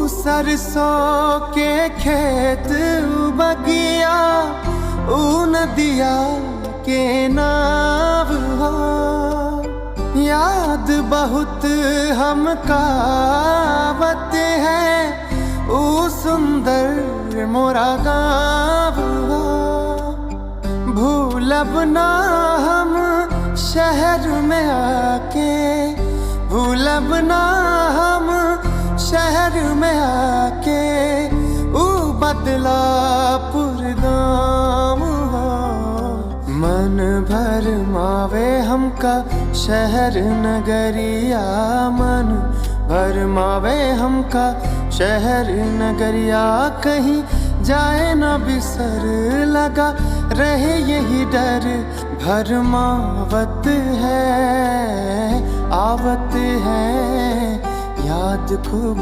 सरसों के खेत बगिया, नदिया के नाव हो। याद बहुत हमका आवत है, सुंदर मोरा गाँव हो। भूलब ना हम शहर में आके, भूलब ना हम शहर में आके, बदलापुर गाँव हो। मन भर मावे हमका शहर नगरिया, मन भर मावे हमका शहर नगरिया। कहीं जाए न बिसर लगा रहे यही डर, भरमावत है आवत है याद खूब।